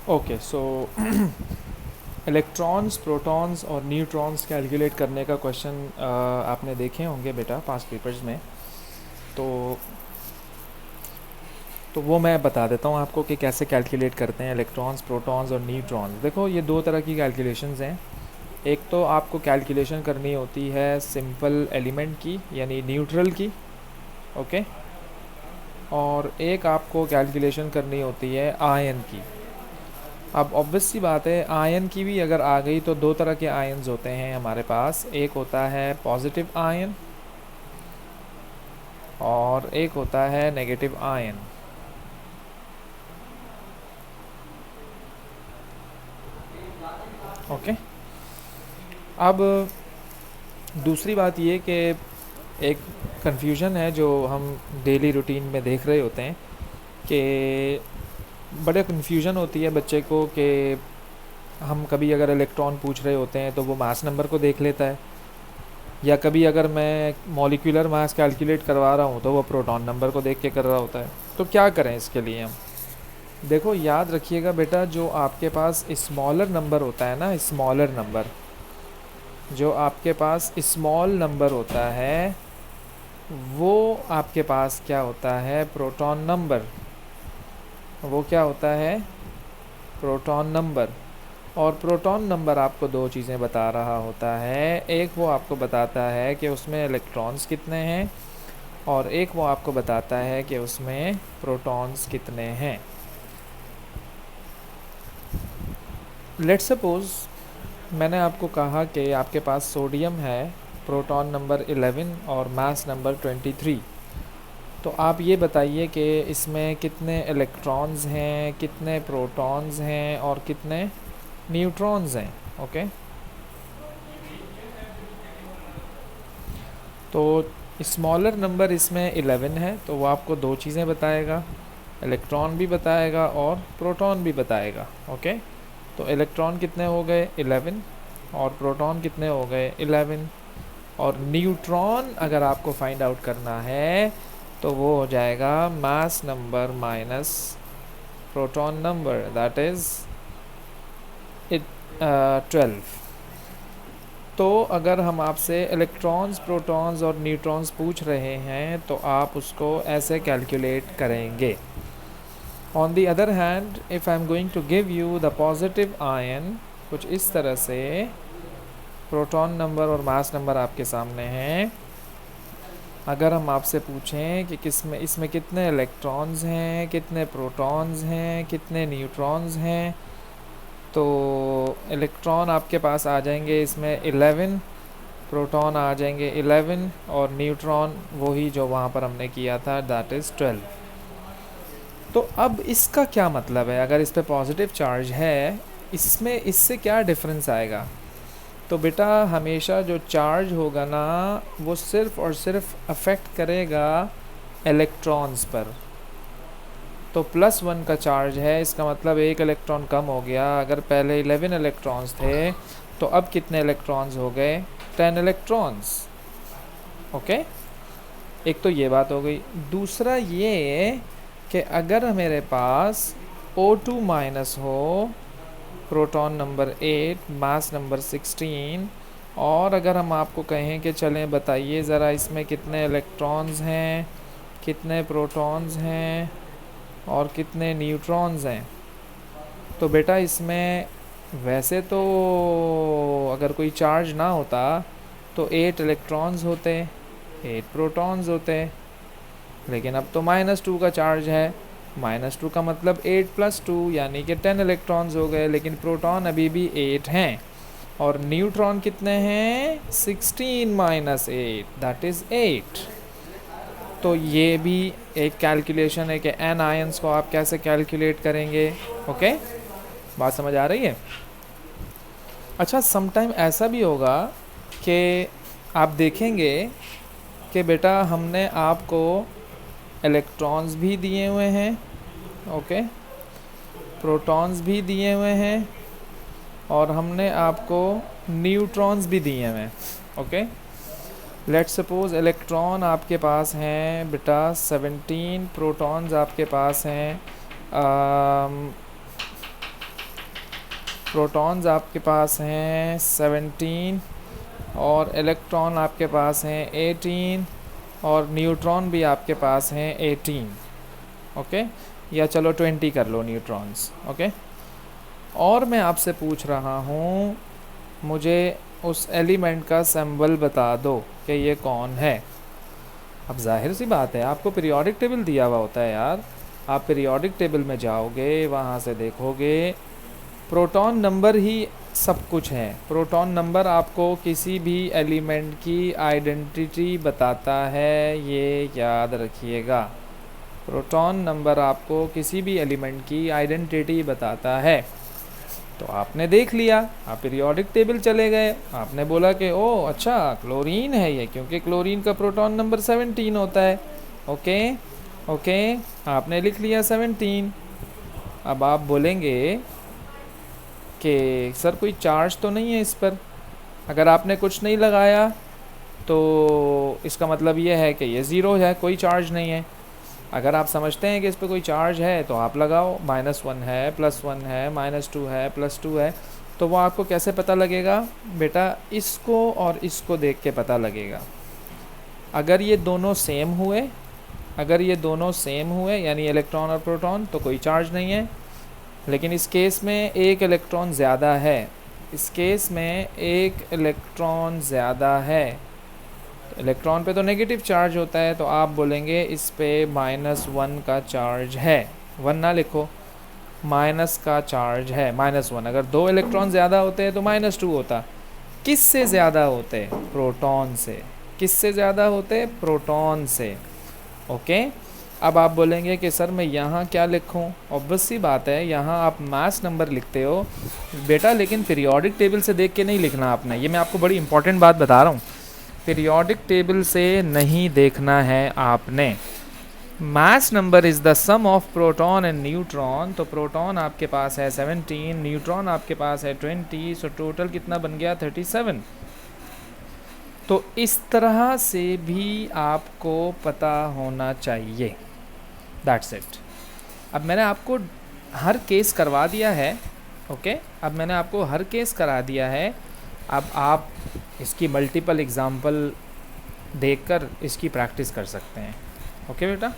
Okay so electrons, protons और neutrons calculate करने का क्वेश्चन आपने देखे होंगे बेटा पास्ट पेपर्स में। तो तो वो मैं बता देता हूँ आपको कि कैसे कैलकुलेट करते हैं इलेक्ट्रॉन्स, प्रोटॉन्स और न्यूट्रॉन्स। देखो ये दो तरह की कैलकुलेशंस हैं। एक तो आपको कैलकुलेशन करनी होती है सिंपल एलिमेंट की यानी न्यूट्रल की, ओके। और एक आपको कैलकुलेशन करनी होती है आयन की। अब ऑब्वियस सी बात है, आयन की भी अगर आ गई तो दो तरह के आयन्स होते हैं हमारे पास। एक होता है पॉजिटिव आयन और एक होता है नेगेटिव आयन। ओके। अब दूसरी बात ये कि एक कन्फ्यूजन है जो हम डेली रूटीन में देख रहे होते हैं कि बड़े कन्फ्यूजन होती है बच्चे को कि हम कभी अगर इलेक्ट्रॉन पूछ रहे होते हैं तो वो मास नंबर को देख लेता है, या कभी अगर मैं मॉलिक्यूलर मास कैलकुलेट करवा रहा हूँ तो वो प्रोटॉन नंबर को देख के कर रहा होता है। तो क्या करें इसके लिए हम? देखो याद रखिएगा बेटा, जो आपके पास स्मॉलर नंबर होता है ना, स्मॉलर नंबर, जो आपके पास स्मॉल नंबर होता है वो आपके पास क्या होता है? Proton number. वो क्या होता है? Proton number. और प्रोटॉन नंबर आपको दो चीज़ें बता रहा होता है। एक वो आपको बताता है कि उसमें इलेक्ट्रॉन्स कितने हैं, और एक वो आपको बताता है कि उसमें प्रोटॉन्स कितने हैं। लेट्स सपोज़ मैंने आपको कहा कि आपके पास सोडियम है, प्रोटॉन नंबर 11 और मास नंबर 23। तो आप ये बताइए कि इसमें कितने इलेक्ट्रॉन्स हैं, कितने प्रोटॉन्स हैं और कितने न्यूट्रॉन्स हैं। ओके। तो स्मॉलर नंबर इसमें 11 है, तो वो आपको दो चीज़ें बताएगा, इलेक्ट्रॉन भी बताएगा और प्रोटॉन भी बताएगा। ओके। तो इलेक्ट्रॉन कितने हो गए? 11। और प्रोटॉन कितने हो गए? 11। और न्यूट्रॉन अगर आपको फाइंड आउट करना है तो वो हो जाएगा mass number minus proton number, that is it 12। तो अगर हम आपसे इलेक्ट्रॉन्स, प्रोटॉन्स और न्यूट्रॉन्स पूछ रहे हैं तो आप उसको ऐसे कैलकुलेट करेंगे। On the other hand, if I am going to give you the positive ion, कुछ इस तरह से प्रोटॉन नंबर और मास नंबर आपके सामने हैं। अगर हम आपसे पूछें कि इसमें कितने इलेक्ट्रॉन्स हैं, कितने प्रोटॉन्स हैं, कितने न्यूट्रॉन्स हैं, तो इलेक्ट्रॉन आपके पास आ जाएंगे इसमें 11, प्रोटॉन आ जाएंगे 11 और न्यूट्रॉन वही जो वहाँ पर हमने किया था, दैट इज़ 12। तो अब इसका क्या मतलब है? अगर इस पर पॉजिटिव चार्ज है, इसमें इससे क्या डिफरेंस आएगा? तो बेटा हमेशा जो चार्ज होगा ना वो सिर्फ़ और सिर्फ अफेक्ट करेगा इलेक्ट्रॉन्स पर। तो +1 का चार्ज है, इसका मतलब एक इलेक्ट्रॉन कम हो गया। अगर पहले 11 इलेक्ट्रॉन्स थे तो अब कितने इलेक्ट्रॉन्स हो गए? 10 इलेक्ट्रॉन्स। ओके। एक तो ये बात हो गई। दूसरा ये कि अगर मेरे पास O2 माइनस हो, प्रोटॉन नंबर 8, मास नंबर 16, और अगर हम आपको कहें कि चलें बताइए ज़रा इसमें कितने इलेक्ट्रॉन्स हैं, कितने प्रोटॉन्स हैं और कितने न्यूट्रॉन्स हैं, तो बेटा इसमें वैसे तो अगर कोई चार्ज ना होता तो 8 इलेक्ट्रॉन्स होते, 8 प्रोटॉन्स होते, लेकिन अब तो -2 का चार्ज है। -2 का मतलब 8 + 2 यानी कि 10 इलेक्ट्रॉन्स हो गए, लेकिन प्रोटॉन अभी भी 8 हैं। और न्यूट्रॉन कितने हैं? 16 - 8, दैट इज़ 8। तो ये भी एक कैलकुलेशन है कि एन आयंस को आप कैसे कैलकुलेट करेंगे। ओके, बात समझ आ रही है? अच्छा, समटाइम ऐसा भी होगा कि आप देखेंगे कि बेटा हमने आपको इलेक्ट्रॉन्स भी दिए हुए हैं, ओके, प्रोटॉन्स भी दिए हुए हैं और हमने आपको न्यूट्रॉन्स भी दिए हुए हैं। ओके, लेट्स सपोज इलेक्ट्रॉन आपके पास हैं बेटा 17, प्रोटॉन्स आपके पास हैं प्रोटॉन्स आपके पास हैं 17 और इलेक्ट्रॉन आपके पास हैं 18 और न्यूट्रॉन भी आपके पास हैं 18, ओके, या चलो 20 कर लो न्यूट्रॉन्स, ओके। और मैं आपसे पूछ रहा हूँ मुझे उस एलिमेंट का सिंबल बता दो कि ये कौन है। अब जाहिर सी बात है, आपको पीरियोडिक टेबल दिया हुआ होता है यार, आप पीरियोडिक टेबल में जाओगे, वहाँ से देखोगे प्रोटॉन नंबर ही सब कुछ है। प्रोटॉन नंबर आपको किसी भी एलिमेंट की आइडेंटिटी बताता है, ये याद रखिएगा। प्रोटॉन नंबर आपको किसी भी एलिमेंट की आइडेंटिटी बताता है। तो आपने देख लिया, आप पीरियोडिक टेबल चले गए, आपने बोला कि ओ अच्छा क्लोरीन है ये, क्योंकि क्लोरीन का प्रोटॉन नंबर 17 होता है, ओके ओके, आपने लिख लिया 17। अब आप बोलेंगे कि सर कोई चार्ज तो नहीं है इस पर। अगर आपने कुछ नहीं लगाया तो इसका मतलब ये है कि ये ज़ीरो है, कोई चार्ज नहीं है। अगर आप समझते हैं कि इस पर कोई चार्ज है तो आप लगाओ, -1 है, +1 है, -2 है, +2 है। तो वो आपको कैसे पता लगेगा बेटा? इसको और इसको देख के पता लगेगा। अगर ये दोनों सेम हुए, अगर ये दोनों सेम हुए यानी इलेक्ट्रॉन और प्रोटॉन, तो कोई चार्ज नहीं है। लेकिन इस केस में एक इलेक्ट्रॉन ज़्यादा है, इस केस में एक इलेक्ट्रॉन ज़्यादा है, तो इलेक्ट्रॉन पे तो नेगेटिव चार्ज होता है, तो आप बोलेंगे इस पे -1 का चार्ज है। 1 ना लिखो, माइनस का चार्ज है, -1। अगर 2 इलेक्ट्रॉन ज़्यादा होते हैं तो -2 होता। किस से ज़्यादा होते? प्रोटॉन से। किस से ज़्यादा होते? प्रोटॉन से, ओके। अब आप बोलेंगे कि सर मैं यहाँ क्या लिखूँ? ऑब्वियस सी बात है, यहाँ आप मास नंबर लिखते हो बेटा, लेकिन पीरियोडिक टेबल से देख के नहीं लिखना आपने। ये मैं आपको बड़ी इंपॉर्टेंट बात बता रहा हूँ, पीरियोडिक टेबल से नहीं देखना है आपने। Mass number is the sum of proton and neutron. तो प्रोटॉन आपके पास है 17, न्यूट्रॉन आपके पास है 20, सो टोटल कितना बन गया? 37। तो इस तरह से भी आपको पता होना चाहिए, दैट्स इट। अब मैंने आपको हर केस करवा दिया है, ओके। अब मैंने आपको हर केस करा दिया है। अब आप इसकी मल्टीपल एग्जाम्पल देखकर इसकी प्रैक्टिस कर सकते हैं, ओके बेटा।